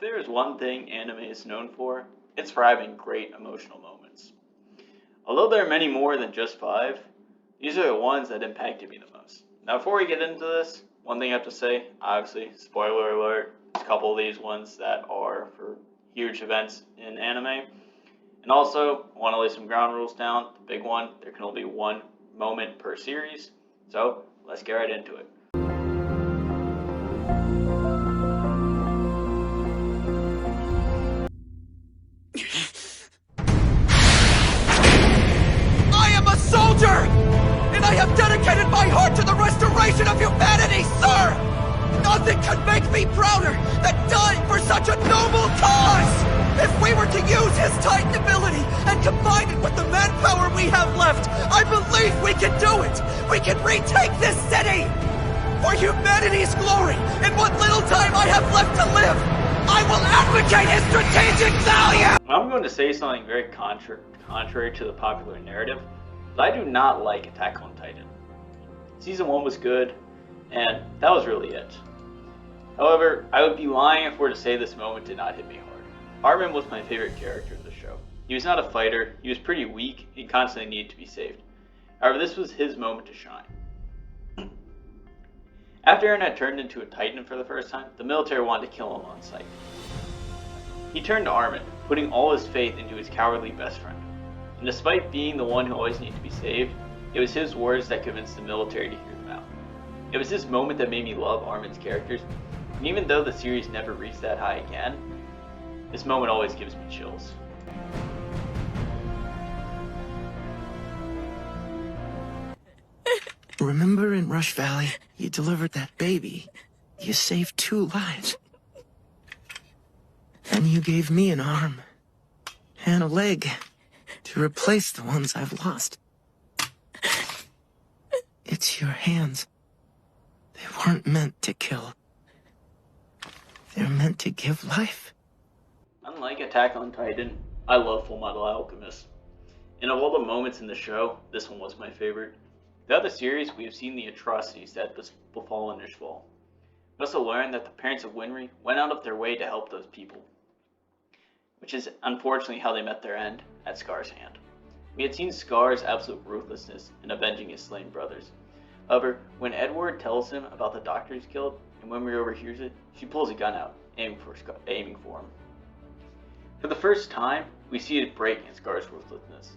there is one thing anime is known for, it's for having great emotional moments. Although there are many more than just 5, these are the ones that impacted me the most. Now before we get into this, one thing I have to say, obviously, spoiler alert, there's a couple of these ones that are for huge events in anime. And also, I want to lay some ground rules down. The big one, there can only be one moment per series. So, let's get right into it. I am a soldier! And I have dedicated my heart to the restoration of humanity, sir! Nothing could make me prouder than dying for such a noble cause! If we were to use his Titan ability and combine it with the manpower we have left, I believe we can do it! We can retake this city! For humanity's glory, and what little time I have left to live, I will advocate his strategic value! I'm going to say something very contrary to the popular narrative, but I do not like Attack on Titan. Season 1 was good, and that was really it. However, I would be lying if I were to say this moment did not hit me hard. Armin was my favorite character in the show. He was not a fighter, he was pretty weak, and constantly needed to be saved. However, this was his moment to shine. After Eren had turned into a Titan for the first time, the military wanted to kill him on sight. He turned to Armin, putting all his faith into his cowardly best friend. And despite being the one who always needed to be saved, it was his words that convinced the military to hear them out. It was this moment that made me love Armin's characters, and even though the series never reached that high again, this moment always gives me chills. Remember in Rush Valley, you delivered that baby. You saved 2 lives. And you gave me an arm and a leg to replace the ones I've lost. It's your hands. They weren't meant to kill. They're meant to give life. Unlike Attack on Titan, I love Fullmetal Alchemist. And of all the moments in the show, this one was my favorite. Throughout the series, we have seen the atrocities that befallen Ishval. We also learned that the parents of Winry went out of their way to help those people, which is unfortunately how they met their end at Scar's hand. We had seen Scar's absolute ruthlessness in avenging his slain brothers. However, when Edward tells him about the doctor he's killed, and Winry overhears it, she pulls a gun out, aiming for him. For the first time, we see it break in Scar's ruthlessness.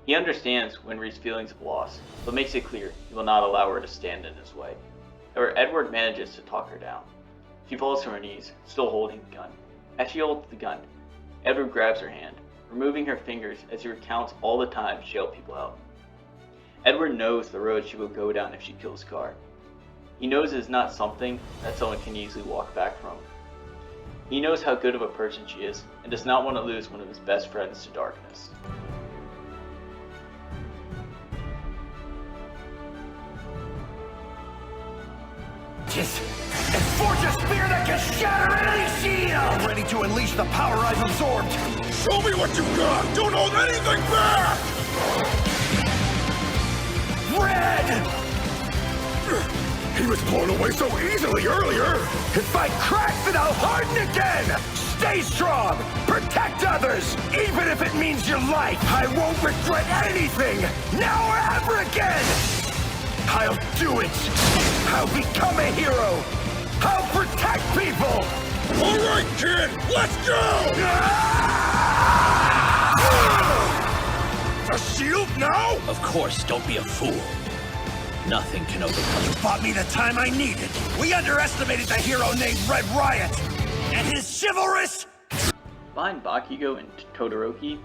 He understands Winry's feelings of loss, but makes it clear he will not allow her to stand in his way. However, Edward manages to talk her down. She falls to her knees, still holding the gun. As she holds the gun, Edward grabs her hand, removing her fingers as he recounts all the times she helped people out. Edward knows the road she will go down if she kills Scar. He knows it is not something that someone can easily walk back from. He knows how good of a person she is, and does not want to lose one of his best friends to darkness. And forge a spear that can shatter any shield! I'm ready to unleash the power I've absorbed! Show me what you got! Don't hold anything back! Red! He was blown away so easily earlier! If I crack, then I'll harden again! Stay strong! Protect others! Even if it means your life! I won't regret anything! Now or ever again! I'll do it! I'll become a hero! I'll protect people! All right, kid! Let's go! The shield now? Of course, don't be a fool. Nothing can overcome you. Bought me the time I needed. We underestimated the hero named Red Riot! And his chivalrous... Behind Bakugo and Todoroki,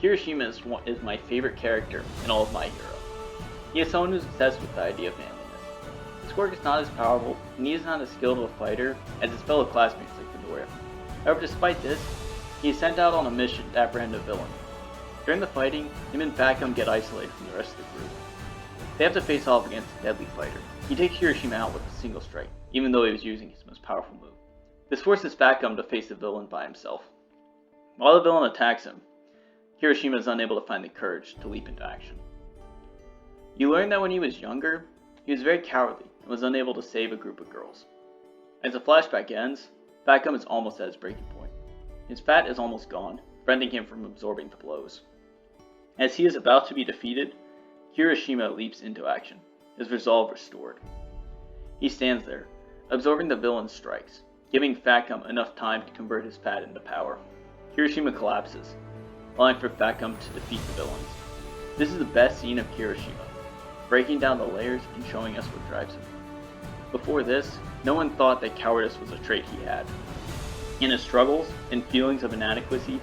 Kirishima is my favorite character in all of My Hero. He is someone who's obsessed with the idea of manliness. His quirk is not as powerful, and he is not as skilled of a fighter as his fellow classmates like Midoriya. However, despite this, he is sent out on a mission to apprehend a villain. During the fighting, him and Facom get isolated from the rest of the group. They have to face off against a deadly fighter. He takes Kirishima out with a single strike, even though he was using his most powerful move. This forces Facom to face the villain by himself. While the villain attacks him, Kirishima is unable to find the courage to leap into action. You learn that when he was younger, he was very cowardly and was unable to save a group of girls. As the flashback ends, Fat Gum is almost at his breaking point. His fat is almost gone, preventing him from absorbing the blows. As he is about to be defeated, Kirishima leaps into action, his resolve restored. He stands there, absorbing the villain's strikes, giving Fat Gum enough time to convert his fat into power. Kirishima collapses, allowing for Fat Gum to defeat the villains. This is the best scene of Kirishima, breaking down the layers and showing us what drives him. Before this, no one thought that cowardice was a trait he had. And his struggles and feelings of inadequacy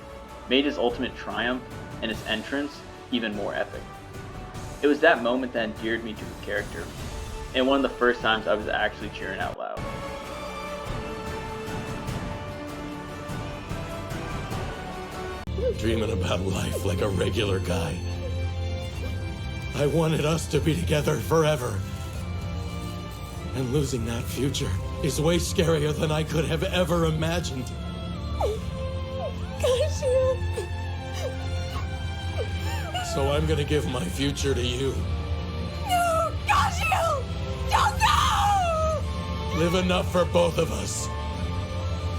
made his ultimate triumph and his entrance even more epic. It was that moment that endeared me to his character, and one of the first times I was actually cheering out loud. Dreaming about life like a regular guy. I wanted us to be together forever. And losing that future is way scarier than I could have ever imagined. Gashio! So I'm gonna give my future to you. No! Gashio! Don't go! Live enough for both of us.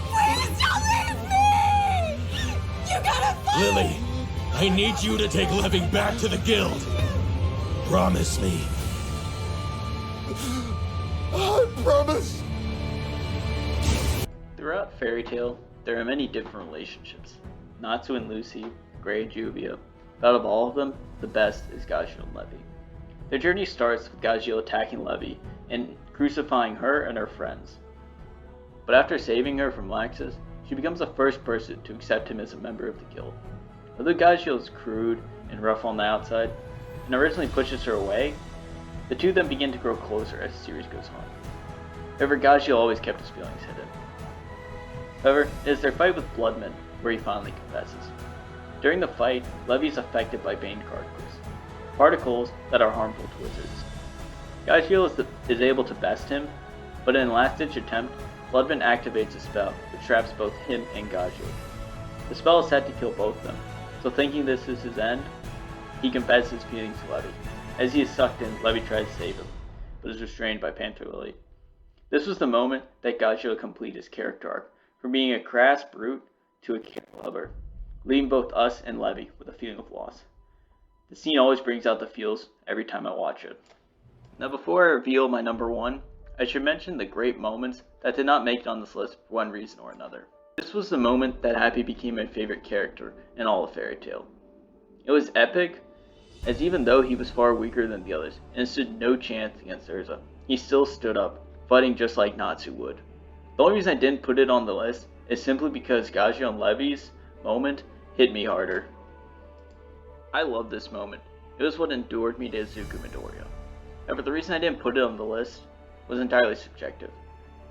Please don't leave me! You gotta fight! Lily, I need you to take Levy back to the guild. Promise me. I promise! Throughout Fairy Tail, there are many different relationships. Natsu and Lucy, Gray and Juvia. But out of all of them, the best is Gajeel and Levy. Their journey starts with Gajeel attacking Levy and crucifying her and her friends. But after saving her from Laxus, she becomes the first person to accept him as a member of the guild. Although Gajeel is crude and rough on the outside, and originally pushes her away, the two of them begin to grow closer as the series goes on. However, Gajeel always kept his feelings hidden. However, it is their fight with Bloodman where he finally confesses. During the fight, Levy is affected by Bane particles that are harmful to wizards. Gajeel is able to best him, but in a last-ditch attempt, Bloodman activates a spell which traps both him and Gajeel. The spell is set to kill both of them, so thinking this is his end, he confesses his feelings to Levy. As he is sucked in, Levy tries to save him, but is restrained by Panther Lily. This was the moment that Gajeel completed his character arc, from being a crass brute to a careful lover, leaving both us and Levy with a feeling of loss. The scene always brings out the feels every time I watch it. Now before I reveal my number one, I should mention the great moments that did not make it on this list for one reason or another. This was the moment that Happy became my favorite character in all of Fairy Tail. It was epic, as even though he was far weaker than the others and stood no chance against Urza, he still stood up, fighting just like Natsu would. The only reason I didn't put it on the list is simply because Gajeel and Levy's moment hit me harder. I love this moment. It was what endured me to Izuku Midoriya. However, the reason I didn't put it on the list was entirely subjective,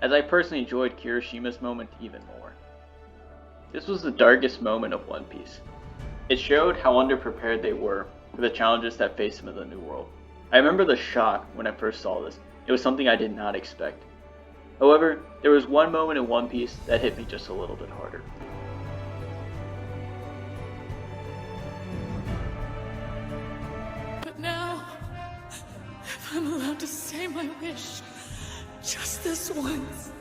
as I personally enjoyed Kirishima's moment even more. This was the darkest moment of One Piece. It showed how underprepared they were for the challenges that faced them in the New World. I remember the shock when I first saw this. It was something I did not expect. However, there was one moment in One Piece that hit me just a little bit harder. But now, if I'm allowed to say my wish, just this once,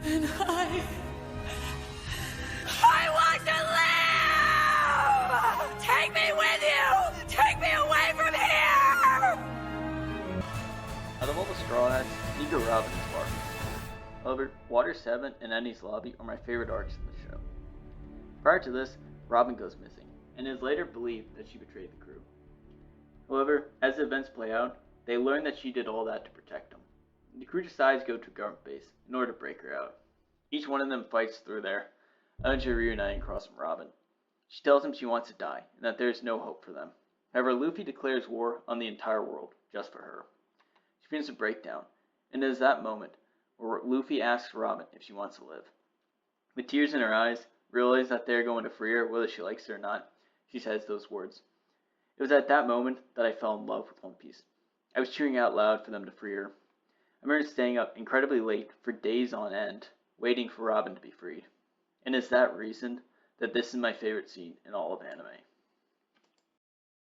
then I want to live! Take me with you! Take me away from here! Out of all the Straw Hats, Nico Robin is Bark. However, Water 7 and Enies Lobby are my favorite arcs in the show. Prior to this, Robin goes missing, and it is later believed that she betrayed the crew. However, as the events play out, they learn that she did all that to protect them. The crew decides to go to a government base in order to break her out. Each one of them fights through there, eventually reuniting across from Robin. She tells him she wants to die, and that there is no hope for them. However, Luffy declares war on the entire world, just for her. She begins to break down, and it is that moment where Luffy asks Robin if she wants to live. With tears in her eyes, realizing that they are going to free her whether she likes it or not, she says those words. It was at that moment that I fell in love with One Piece. I was cheering out loud for them to free her. I remember staying up incredibly late for days on end, waiting for Robin to be freed. And it's that reason that this is my favorite scene in all of anime.